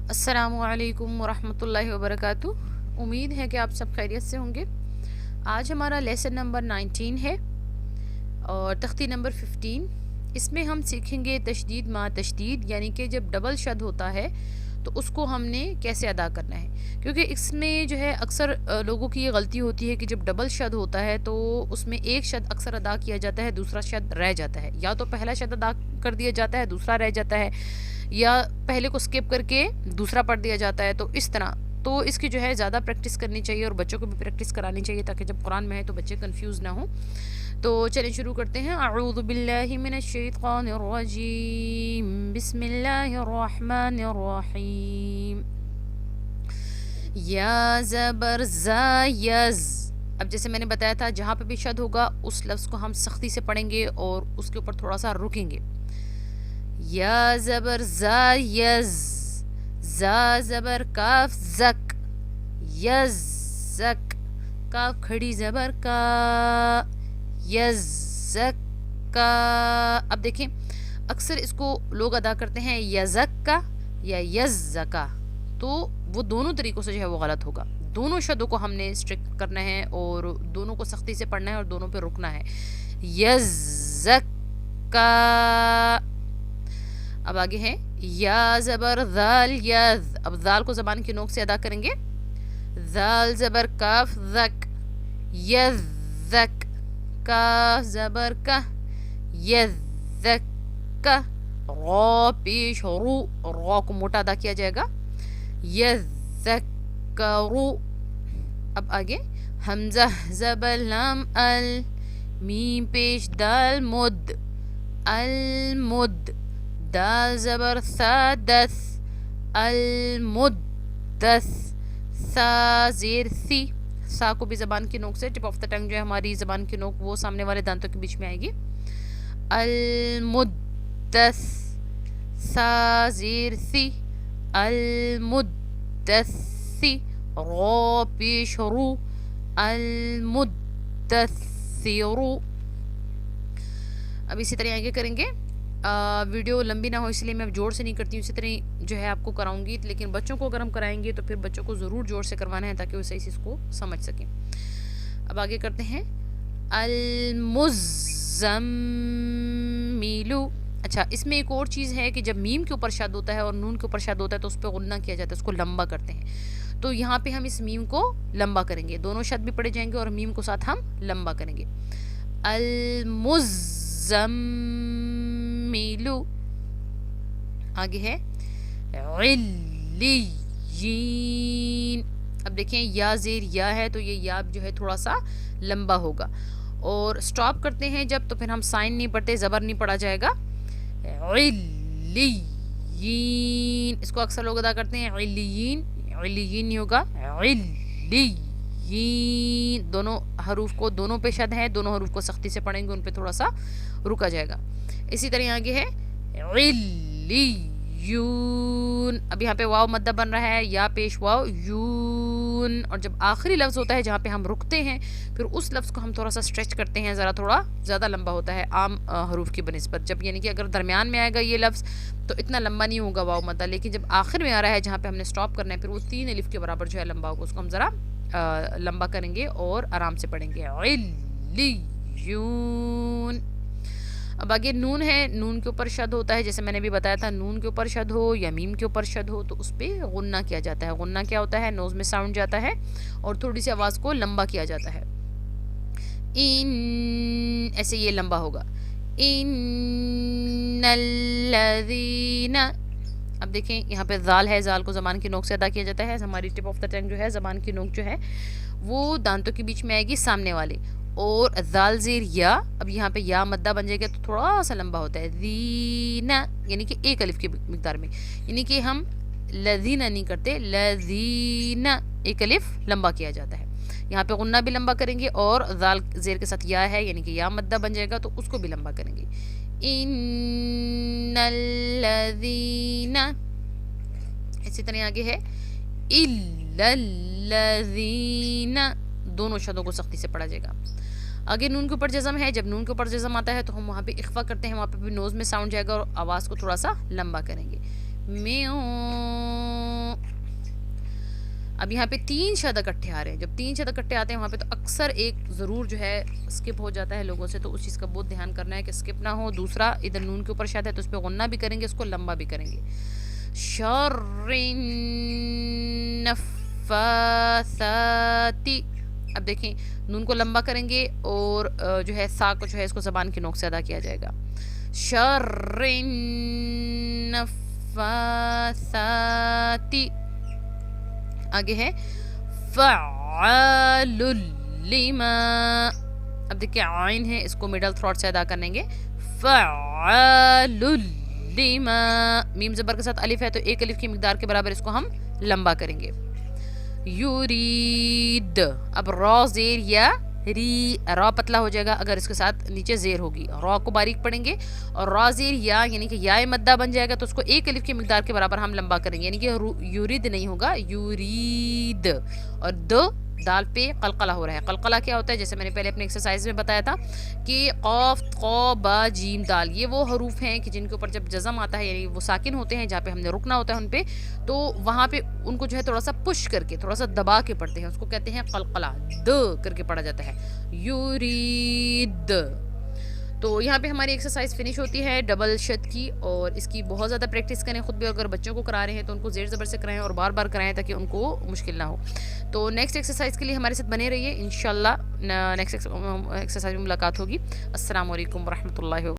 अस्सलामु अलैकुम वरहमतुल्लाहि वबरकातुह। उम्मीद है कि आप सब खैरियत से होंगे। आज हमारा लेसन नंबर 19 है और तख्ती नंबर 15। इसमें हम सीखेंगे तशदीद मा तशदीद, यानी कि जब डबल शद होता है तो उसको हमने कैसे अदा करना है। क्योंकि इसमें जो है अक्सर लोगों की ये गलती होती है कि जब डबल शद होता है तो उसमें एक शद अक्सर अदा किया जाता है, दूसरा शद रह जाता है। या तो पहला शद अदा कर दिया जाता है, दूसरा रह जाता है, या पहले को स्किप करके दूसरा पढ़ दिया जाता है। तो इस तरह तो इसकी जो है ज़्यादा प्रैक्टिस करनी चाहिए और बच्चों को भी प्रैक्टिस करानी चाहिए ताकि जब कुरान में है तो बच्चे कंफ्यूज ना हो। तो चलिए शुरू करते हैं। अऊज़ु बिल्लाहि मिनश शैतानिर रजीम, बिस्मिल्लाहिर रहमानिर रहीम। या ज़बर ज़ा यज़। अब जैसे मैंने बताया था, जहाँ पे भी शद होगा उस लफ्ज़ को हम सख्ती से पढ़ेंगे और उसके ऊपर थोड़ा सा रुकेंगे। या ज़बर ज़ा यज़, ज़ा ज़बर काफ ज़क, यज़्ज़क, काफ खड़ी ज़बर का, यज़्ज़क का। अब देखें, अक्सर इसको लोग अदा करते हैं यज़क का या यज़्ज़का, तो वो दोनों तरीक़ों से जो है वो गलत होगा। दोनों शब्दों को हमने स्ट्रिक्ट करना है और दोनों को सख्ती से पढ़ना है और दोनों पे रुकना है। यज़्ज़क का। अब आगे है या ज़बर ज़ाल यज़। अब ज़ाल को ज़बान की नोक से अदा करेंगे। ज़ाल ज़बर काफ ज़क, यज़्ज़क, काफ ज़बर का, यज़्ज़क का। रो पेश रू, रो को मोटा अदा किया जाएगा। यज़्ज़करू। अब आगे हमज़ा ज़बर लाम अल, मीम पेश दाल मुद, अल मुद, दाल ज़बर सा दस, अल मुद्दस, सा ज़ेर सी। सा को भी ज़बान की नोक से, टिप ऑफ द टंग जो है हमारी ज़बान की नोक वो सामने वाले दांतों के बीच में आएगी। अल मुद्दस, सा ज़ेर सी, अल मुद्दसी। रो पेश रू, अल मुद्दसिरू। अब इसी तरह आगे करेंगे। वीडियो लंबी ना हो इसलिए मैं अब जोर से नहीं करती हूँ, इसी तरह जो है आपको कराऊंगी। लेकिन बच्चों को अगर हम कराएंगे तो फिर बच्चों को ज़रूर जोर से करवाना है ताकि वो सही से इसको समझ सकें। अब आगे करते हैं अल मुज़्ज़म्मिलु। अच्छा, इसमें एक और चीज़ है कि जब मीम के ऊपर शद होता है और नून के ऊपर शद होता है तो उस पर गुन्ना किया जाता है, उसको लंबा करते हैं। तो यहाँ पे हम इस मीम को लंबा करेंगे, दोनों शद भी पढ़े जाएंगे और मीम को साथ हम लंबा करेंगे। अल मुज़्ज़म्मिलु। आगे है इल्लियीन। अब देखें, या ज़ेर या है तो ये या जो है थोड़ा सा लंबा होगा। और स्टॉप करते हैं जब, तो फिर हम साइन नहीं पढ़ते, ज़बर नहीं पढ़ा जाएगा। इल्लियीन, इसको अक्सर लोग अदा करते हैं इल्लियीन, इल्लियीन नहीं होगा, इल्लियीन। दोनों हरूफ को, दोनों पे शद है, दोनों हरूफ को सख्ती से पढ़ेंगे, उन पे थोड़ा सा रुका जाएगा। इसी तरह आगे है इल्लियून। अब यहाँ पे वाव मद्दा बन रहा है, या पेश वाव यून। और जब आखिरी लफ्ज़ होता है जहाँ पे हम रुकते हैं, फिर उस लफ्ज़ को हम थोड़ा सा स्ट्रेच करते हैं, ज़रा थोड़ा ज़्यादा लंबा होता है आम हरूफ की बनिस्बत। जब यानी कि अगर दरमियान में आएगा ये लफ्ज़ तो इतना लंबा नहीं होगा वाव मद्दा, लेकिन जब आखिर में आ रहा है जहाँ पे हमने स्टॉप करना है, फिर वो 3 अलिफ के बराबर जो है लंबा होगा, उसको हम ज़रा लंबा करेंगे और आराम से पढ़ेंगे। इल्लियून। अब आगे नून है, नून के ऊपर शद होता है, जैसे मैंने भी बताया था, नून के ऊपर शद हो या मीम के ऊपर शद हो तो उस पर गुन्ना किया जाता है। गुन्ना क्या होता है, नोज़ में साउंड जाता है और थोड़ी सी आवाज़ को लंबा किया जाता है। इन, ऐसे ये लंबा होगा। इन्नल्लज़ीना। अब देखें, यहाँ पे ज़ाल है, ज़ाल को ज़बान की नोक से अदा किया जाता है। हमारी टिप ऑफ द टंग जो है, ज़बान की नोक जो है वो दांतों के बीच में आएगी सामने वाले। और ज़ाल ज़ेर या, अब यहाँ पे या मद्दा बन जाएगा तो थोड़ा सा लंबा होता है। ज़ीना, यानी कि एक अलिफ की मिकदार में, यानी कि हम लज़ीना नहीं करते, लज़ीना, एक अलिफ लंबा किया जाता है। यहाँ पे गुन्ना भी लंबा करेंगे और ज़ाल ज़ेर के साथ या है, यानी कि या मद्दा बन जाएगा तो उसको भी लंबा करेंगे। इन्नल्लज़ीना। इसी तरह आगे है इल्लल्लज़ीना। दोनों शब्दों को सख्ती से पढ़ा जाएगा। आगे नून के ऊपर जज़म है, जब नून के ऊपर जज़म आता है तो हम वहाँ पे इख्फा करते हैं, वहाँ पे भी नोज़ में साउंड जाएगा और आवाज़ को थोड़ा सा लंबा करेंगे। म्यों اب یہاں پہ 3 شد اکٹھے آ رہے ہیں. جب 3 شد اکٹھے آتے ہیں وہاں پہ تو اکثر ایک ضرور جو ہے اسکپ ہو جاتا ہے لوگوں سے, تو اس چیز کا بہت دھیان کرنا ہے کہ اسکپ نہ ہو. دوسرا ادھر نون کے اوپر شد ہے تو اس پہ غنہ بھی کریں گے, اس کو لمبا بھی کریں گے. شر النفاثات. اب دیکھیں نون کو لمبا کریں گے اور جو ہے سا کو جو ہے اس کو زبان کی نوک سے ادا کیا جائے گا. شر النفاثات. آگے ہے فعال لما. اب دیکھیں عین ہے, اس کو مڈل تھروٹ سے ادا کریں گے. فعال لما. میم زبر کے ساتھ الف ہے تو ایک الف کی مقدار کے برابر اس کو ہم لمبا کریں گے. یورید. اب را زیر یا ری, را پتلا ہو جائے گا اگر اس کے ساتھ نیچے زیر ہوگی. را کو باریک پڑھیں گے اور را زیر یا یعنی کہ یا مدہ بن جائے گا تو اس کو ایک الف کی مقدار کے برابر ہم لمبا کریں گے, یعنی کہ یورید نہیں ہوگا, یورید. اور دال پہ قلقلہ ہو رہا ہے. قلقلہ کیا ہوتا ہے, جیسے میں نے پہلے اپنے ایکسرسائز میں بتایا تھا کہ قاف قا با جیم دال, یہ وہ حروف ہیں کہ جن کے اوپر جب جزم آتا ہے یعنی وہ ساکن ہوتے ہیں, جہاں پہ ہم نے رکنا ہوتا ہے ان پہ, تو وہاں پہ ان کو جو ہے تھوڑا سا پش کر کے تھوڑا سا دبا کے پڑھتے ہیں, اس کو کہتے ہیں قلقلہ. د کر کے پڑھا جاتا ہے یورید. تو یہاں پہ ہماری ایکسرسائز فنش ہوتی ہے ڈبل شد کی, اور اس کی بہت زیادہ پریکٹس کریں خود بھی. اگر بچوں کو کرا رہے ہیں تو ان کو زیر زبر سے کرائیں اور بار بار کرائیں تاکہ ان کو مشکل نہ ہو. تو نیکسٹ ایکسرسائز کے لیے ہمارے ساتھ بنے رہیے, انشاءاللہ نیکسٹ ایکسرسائز میں ملاقات ہوگی. السلام علیکم ورحمۃ اللہ وبرکاتہ.